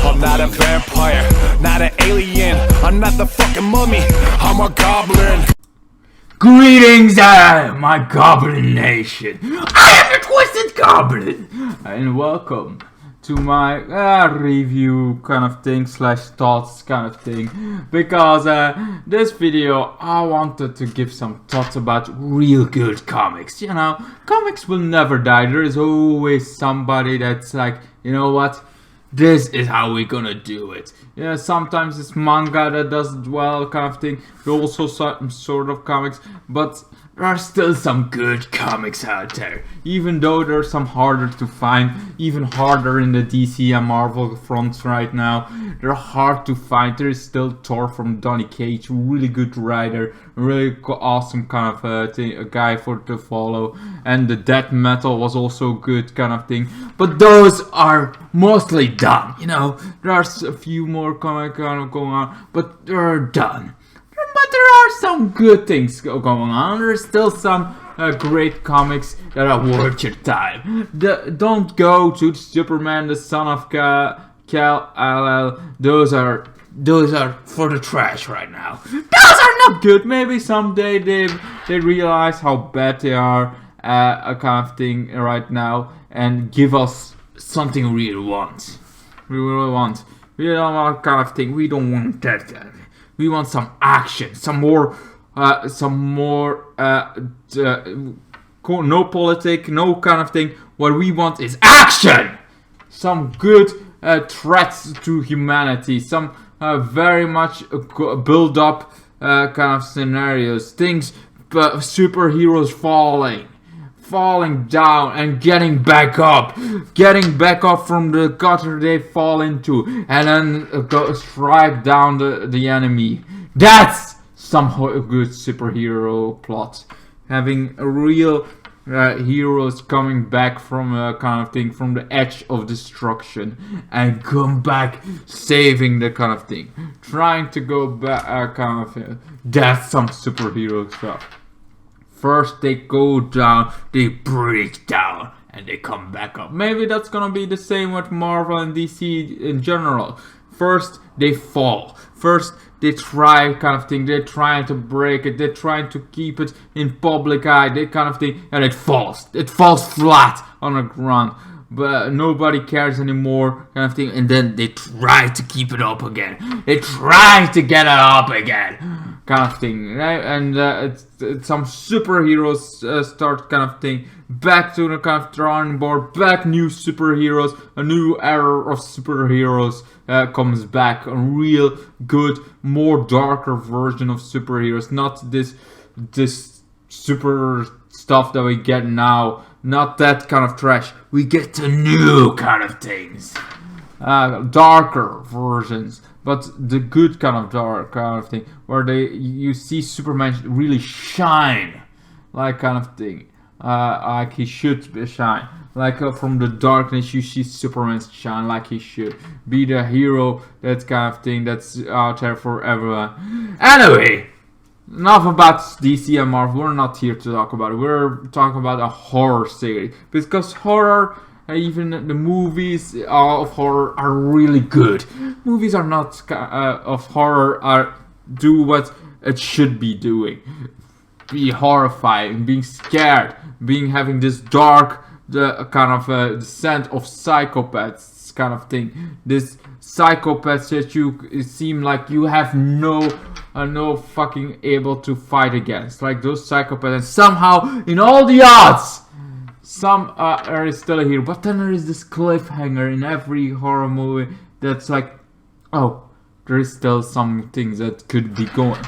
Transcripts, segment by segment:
I'm not a vampire, not an alien, I'm not the fucking mummy, I'm a goblin. Greetings, my Goblin Nation. I am the Twisted Goblin, and welcome to my review kind of thing / thoughts kind of thing. Because this video, I wanted to give some thoughts about real good comics. You know, comics will never die. There is always somebody that's like, you know what? This is how we're gonna do it. Yeah, sometimes it's manga that does it well, kind of thing. There are also some sort of comics, but there are still some good comics out there. Even though there's some harder to find, even harder in the DC and Marvel fronts right now. They're hard to find. There is still Thor from Donny Cates, really good writer, really awesome kind of thing, a guy to follow. And the death metal was also good kind of thing. But those are mostly done. You know, there's a few more comics kind of going on, but they're done. But there are some good things going on. There's still some great comics that are worth your time. Don't go to Superman, the son of Kal-El. Those are for the trash right now. Those are not good. Maybe someday they realize how bad they are, a kind of thing right now, and give us something we really want. We really want. We don't want kind of thing. We don't want that kind of thing. We want some action, some more, no politics, no kind of thing. What we want is action! Some good threats to humanity, some very much build up kind of scenarios, things, superheroes falling down and getting back up from the gutter they fall into, and then go strike down the enemy. That's some good superhero plot. Having real heroes coming back from a kind of thing, from the edge of destruction, and come back saving the kind of thing. Trying to go back, kind of. That's some superhero stuff. First they go down, they break down, and they come back up. Maybe that's gonna be the same with Marvel and DC in general. First they fall. First they try kind of thing. They're trying to break it. They're trying to keep it in public eye. That kind of thing, and it falls. It falls flat on the ground. But nobody cares anymore, kind of thing. And then they try to keep it up again. They try to get it up again, kind of thing, right? And it's some superheroes start kind of thing. Back to the kind of drawing board. Back new superheroes. A new era of superheroes comes back. A real good, more darker version of superheroes. Not this super stuff that we get now. Not that kind of trash. We get the new kind of things. Darker versions. But the good kind of dark kind of thing. Where you see Superman really shine. Like kind of thing. Like he should shine. Like from the darkness you see Superman shine like he should. Be the hero, that kind of thing that's out there for everyone. Anyway. Enough about DC and Marvel. We're not here to talk about it. We're talking about a horror series. Because horror, even the movies of horror are really good. Movies are not of horror do what it should be doing. Be horrifying, being scared, having this dark, kind of descent of psychopaths kind of thing. This psychopaths that you seem like you have no fucking able to fight against, like those psychopaths, and somehow in all the odds some are still here. But then there is this cliffhanger in every horror movie that's like, oh, there is still some things that could be going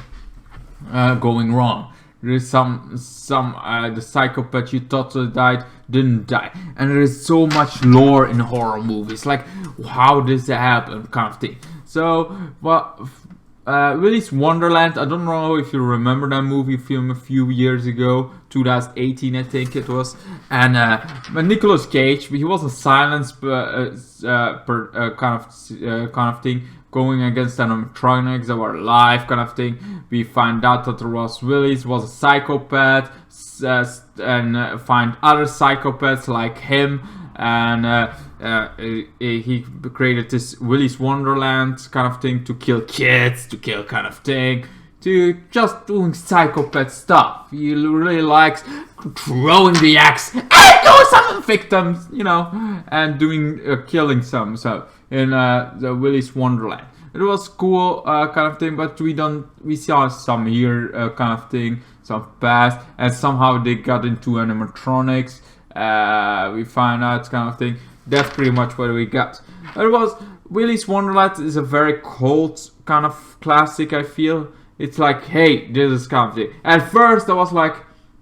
wrong. There is some the psychopath you thought died didn't die, and there is so much lore in horror movies, like how does that happen kind of thing. So Willy's Wonderland, I don't know if you remember that movie film a few years ago, 2018 I think it was, and Nicolas Cage, he was a silenced kind of thing, going against animatronics that were alive kind of thing. We find out that Willy was a psychopath, and find other psychopaths like him, and he created this Willy's Wonderland kind of thing to kill kids, to kill kind of thing, to just doing psychopath stuff. He really likes throwing the axe and doing some victims, you know, and doing killing some. So in the Willy's Wonderland, it was cool kind of thing, but we saw some here kind of thing, some past, and somehow they got into animatronics. We find out kind of thing. That's pretty much what we got. It was Willy's Wonderland is a very cold kind of classic. I feel it's like, hey, this is kind of thing. At first, I was like,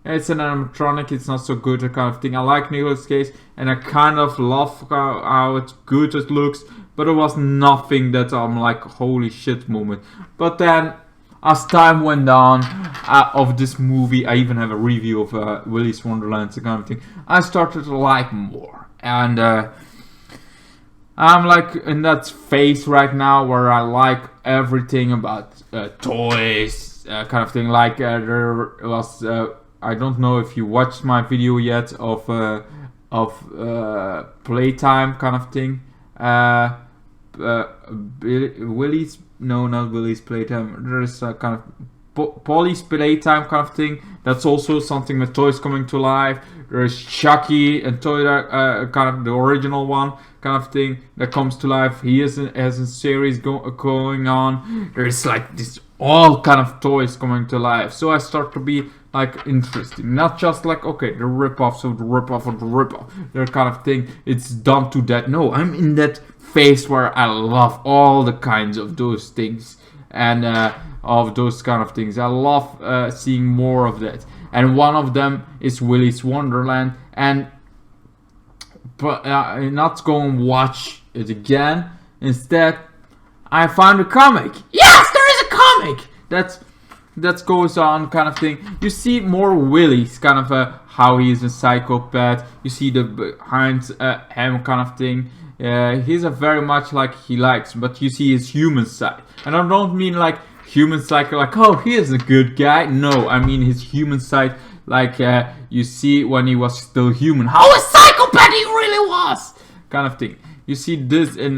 it's an animatronic. It's not so good kind of thing. I like Nicolas Cage, and I kind of love how it's good it looks. But it was nothing that I'm like, holy shit moment. But then, as time went on of this movie, I even have a review of Willy's Wonderland, kind of thing. I started to like more. And I'm like in that phase right now where I like everything about toys, kind of thing. Like there was, I don't know if you watched my video yet of playtime kind of thing. Willy's, no, not Willy's playtime. There's a kind of Polly's playtime kind of thing. That's also something with toys coming to life. There's Chucky and Toy kind of the original one kind of thing that comes to life. He has a series going on. There's like this all kind of toys coming to life. So I start to be like interested. Not just like, okay, the rip-offs of the rip-off of the rip-off. That kind of thing. It's done to that. No, I'm in that phase where I love all the kinds of those things. And of those kind of things. I love seeing more of that. And one of them is Willy's Wonderland. And but I'm not going to watch it again. Instead, I found a comic. Yes, there is a comic that goes on kind of thing. You see more Willy's kind of how he is a psychopath. You see the behind him kind of thing. He's a very much like he likes, but you see his human side. And I don't mean like human side like, oh, he is a good guy. No, I mean his human side, like you see when he was still human, how a psychopath he really was, kind of thing. You see this in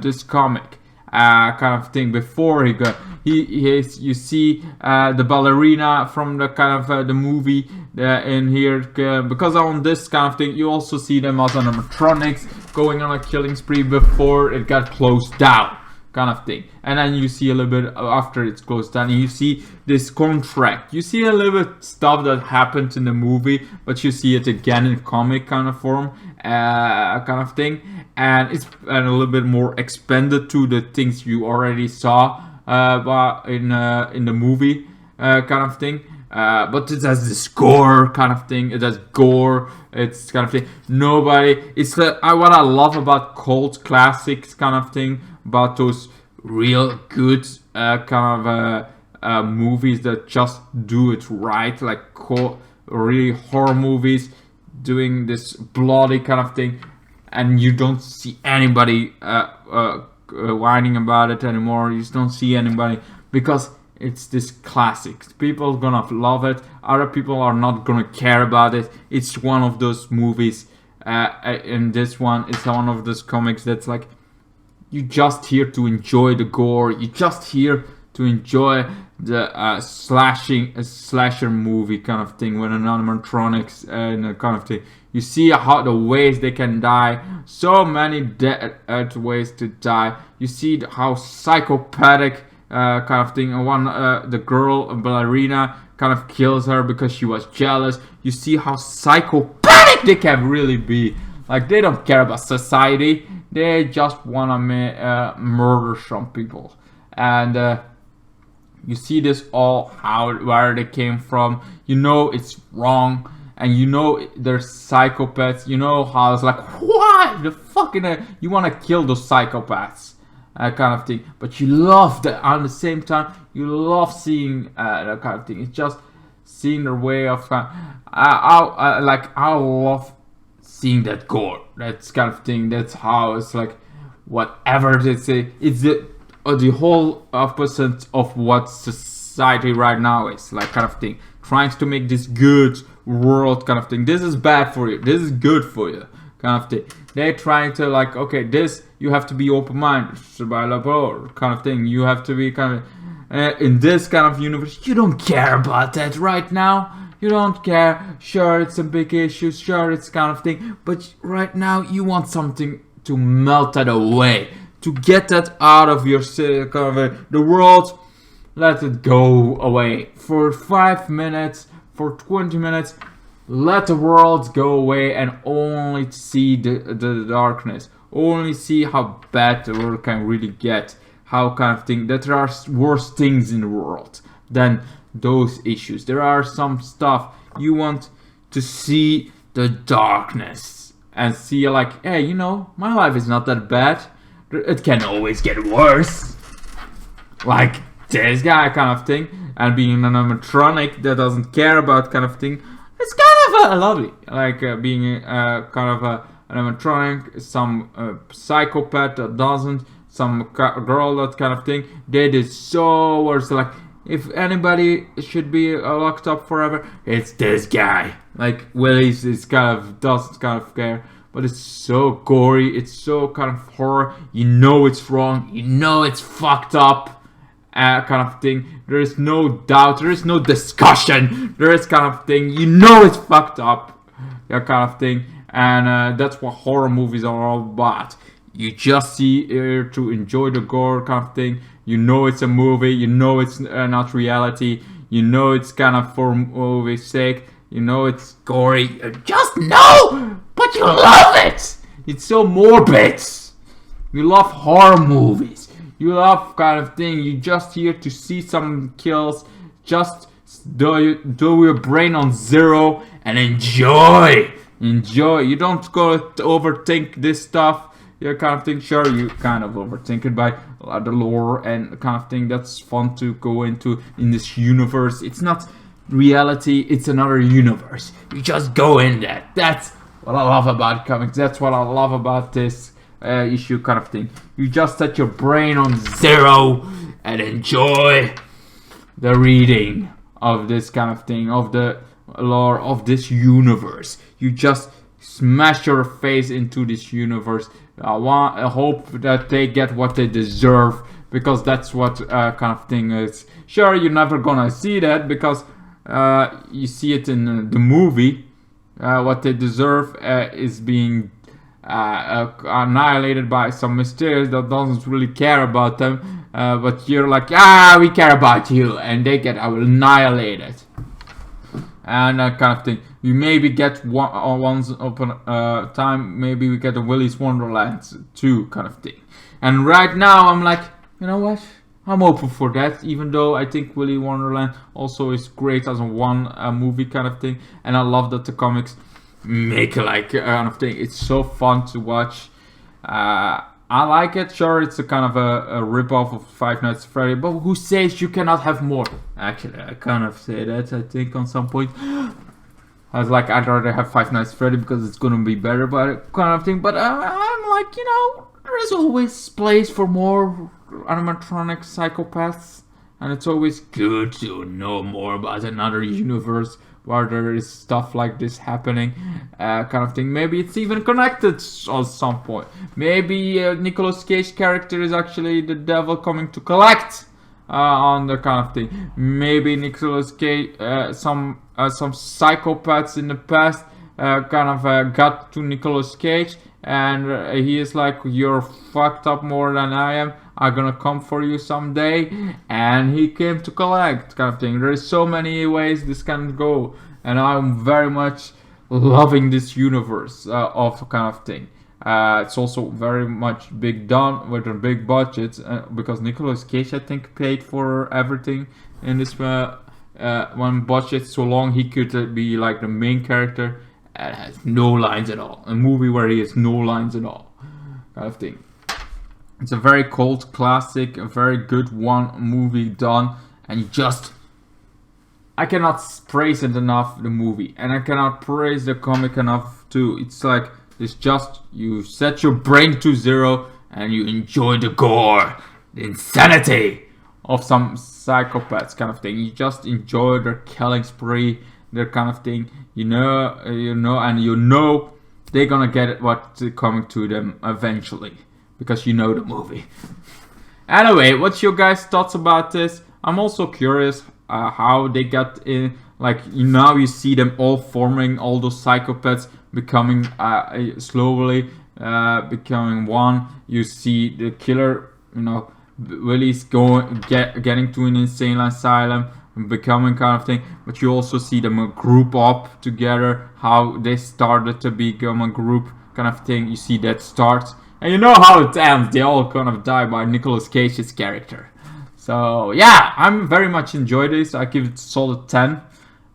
this comic, kind of thing. Before he got, you see the ballerina from the kind of the movie in here, because on this kind of thing, you also see them as animatronics going on a killing spree before it got closed down, kind of thing. And then you see a little bit after it's closed down, you see this contract. You see a little bit stuff that happened in the movie, but you see it again in comic kind of form, kind of thing. And it's a little bit more expanded to the things you already saw in the movie, kind of thing. But it has this gore kind of thing. It has gore. It's kind of thing. It's what I love about cult classics kind of thing. About those real good kind of movies that just do it right, like really horror movies doing this bloody kind of thing, and you don't see anybody whining about it anymore. You just don't see anybody because it's this classic. People are gonna love it. Other people are not gonna care about it. It's one of those movies. And this one is one of those comics that's like, you just here to enjoy the gore. You just here to enjoy the slasher movie kind of thing with an animatronics and kind of thing. You see how the ways they can die. So many ways to die. You see how psychopathic kind of thing. And the girl, a ballerina, kind of kills her because she was jealous. You see how psychopathic they can really be. Like, they don't care about society. They just want to murder some people. And you see this all, where they came from. You know it's wrong. And you know they're psychopaths. You know how it's like, why the fucking you want to kill those psychopaths, kind of thing. But you love that at the same time. You love seeing that kind of thing. It's just seeing their way of I love seeing that gore. That's kind of thing. That's how it's like, whatever they say. It's the whole opposite of what society right now is, like, kind of thing. Trying to make this good world kind of thing. This is bad for you. This is good for you, kind of thing. They're trying to like, okay, this you have to be open-minded, kind of thing. You have to be kind of in this kind of universe. You don't care about that right now. You don't care. Sure, it's a big issue. Sure, it's kind of thing. But right now, you want something to melt that away, to get that out of your kind of the world. Let it go away for 5 minutes, for 20 minutes. Let the world go away and only see the darkness. Only see how bad the world can really get. How kind of thing that there are worse things in the world than those issues. There are some stuff you want to see the darkness and see like, hey, you know, my life is not that bad. It can always get worse. Like this guy kind of thing. And being an animatronic that doesn't care about kind of thing. It's kind of lovely, like being kind of an animatronic, some psychopath that doesn't, some girl that kind of thing. They did so worse. Like if anybody should be locked up forever, it's this guy. Like Willy's is kind of doesn't kind of care, but it's so gory. It's so kind of horror. You know it's wrong. You know it's fucked up. Kind of thing. There is no doubt. There is no discussion. There is kind of thing. You know it's fucked up. That kind of thing. And that's what horror movies are all about. You just see here to enjoy the gore kind of thing. You know it's a movie. You know it's not reality. You know it's kind of for movie's sake. You know it's gory. You just know, but you love it. It's so morbid. You love horror movies. You love kind of thing. You just here to see some kills. Just do your brain on zero and enjoy. Enjoy. You don't go to overthink this stuff. You kind of thing. Sure, you kind of overthink it by the lore and kind of thing. That's fun to go into in this universe. It's not reality. It's another universe. You just go in that. That's what I love about comics. That's what I love about this issue kind of thing. You just set your brain on zero and enjoy the reading of this kind of thing, of the lore of this universe. You just smash your face into this universe. I hope that they get what they deserve, because that's what kind of thing is. Sure, you're never gonna see that because you see it in the movie. What they deserve is being annihilated by some mysterious that doesn't really care about them, but you're like, we care about you, and they get annihilated, and that kind of thing. You maybe get once upon a time, maybe we get a Willy's Wonderland 2 kind of thing. And right now I'm like, you know what, I'm open for that, even though I think Willy Wonderland also is great as a one movie kind of thing, and I love that the comics make like kind of thing. It's so fun to watch. I like it. Sure, it's a kind of a rip-off of Five Nights at Freddy, but who says you cannot have more? Actually, I kind of say that, I think, on some point. I was like, I'd rather have Five Nights at Freddy because it's gonna be better, but kind of thing. But I'm like, you know, there is always place for more animatronic psychopaths, and it's always good to know more about another universe where there is stuff like this happening, kind of thing. Maybe it's even connected at some point. Maybe Nicolas Cage character is actually the devil coming to collect on the kind of thing. Maybe Nicolas Cage, some psychopaths in the past kind of got to Nicolas Cage, and he is like, you're fucked up more than I am. I'm gonna come for you someday, and he came to collect, kind of thing. There's so many ways this can go, and I'm very much loving this universe of kind of thing. It's also very much big done with a big budget, because Nicolas Cage, I think, paid for everything in this one budget, so long he could be like the main character and has no lines at all. A movie where he has no lines at all, kind of thing. It's a very cult classic, a very good one movie done, and I cannot praise it enough, the movie, and I cannot praise the comic enough too. It's like, it's just, you set your brain to zero and you enjoy the gore, the insanity of some psychopaths kind of thing. You just enjoy their killing spree, their kind of thing, and you know they're gonna get what's coming to them eventually, because you know the movie. Anyway, what's your guys' thoughts about this? I'm also curious how they got in. Like, now you see them all forming, all those psychopaths becoming slowly becoming one. You see the killer, Willy's getting to an insane asylum, becoming kind of thing. But you also see them group up together, how they started to become a group kind of thing. You see that start, and you know how it ends. They all kind of die by Nicolas Cage's character. So yeah, I'm very much enjoy this. I give it a solid 10,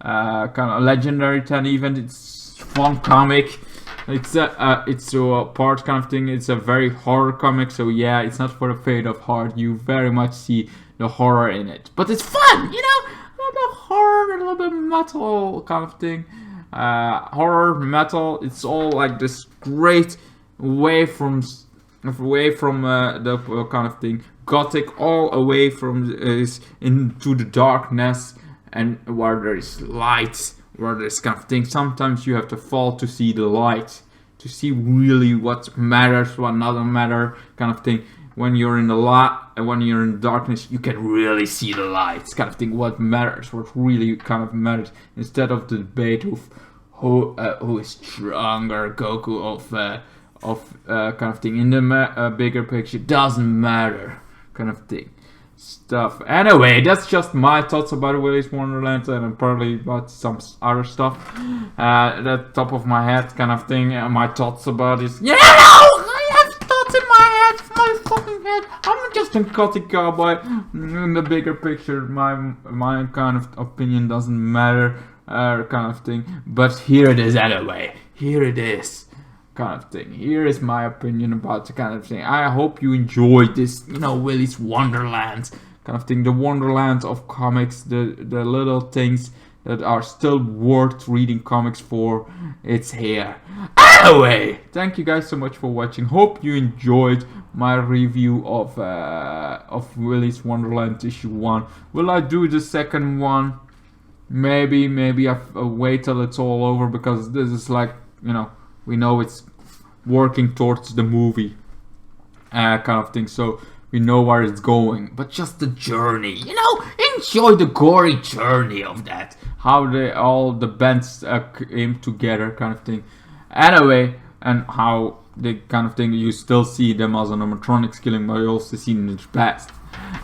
kind of a legendary 10 even. It's fun comic. It's a part kind of thing. It's a very horror comic, so yeah, it's not for the faint of heart. You very much see the horror in it, but it's fun, a little bit horror, a little bit metal kind of thing. Horror, metal, it's all like this great away from the kind of thing. Gothic, all away from into the darkness, and where there is light, where there's kind of thing. Sometimes you have to fall to see the light, to see really what matters, what doesn't matter, kind of thing. When you're in the light and when you're in darkness, you can really see the lights, kind of thing. What matters, what really kind of matters, instead of the debate of who is stronger, Goku of kind of thing. In the bigger picture, doesn't matter, kind of thing. Stuff. Anyway, that's just my thoughts about Willy's Wonderland, and probably about some other stuff. The top of my head kind of thing. My thoughts about this. I have thoughts in my head, my fucking head. I'm just a gothic cowboy. In the bigger picture, my kind of opinion doesn't matter, kind of thing. But here it is anyway. Here it is. Kind of thing. Here is my opinion about the kind of thing. I hope you enjoyed this, Willy's Wonderland kind of thing. The Wonderland of comics, the little things that are still worth reading comics for. It's here. Anyway, thank you guys so much for watching. Hope you enjoyed my review of Willy's Wonderland issue 1. Will I do the second one? Maybe I'll wait till it's all over, because this is like, we know it's working towards the movie kind of thing, so we know where it's going. But just the journey, enjoy the gory journey of that. How all the bands came together, kind of thing. Anyway, and how the kind of thing, you still see them as animatronics killing, but you also see them in the past.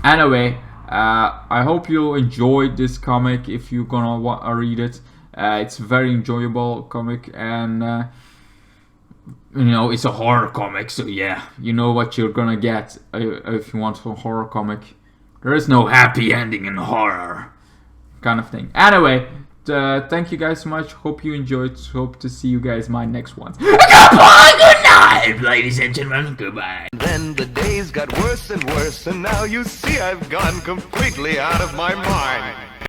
Anyway, I hope you enjoyed this comic. If you're gonna read it, it's a very enjoyable comic, and it's a horror comic, so yeah, you know what you're gonna get if you want a horror comic. There is no happy ending in horror, kind of thing. Anyway, thank you guys so much. Hope you enjoyed. Hope to see you guys in my next one. Goodbye, good night, ladies and gentlemen. Goodbye. Then the days got worse and worse, and now you see I've gone completely out of my mind.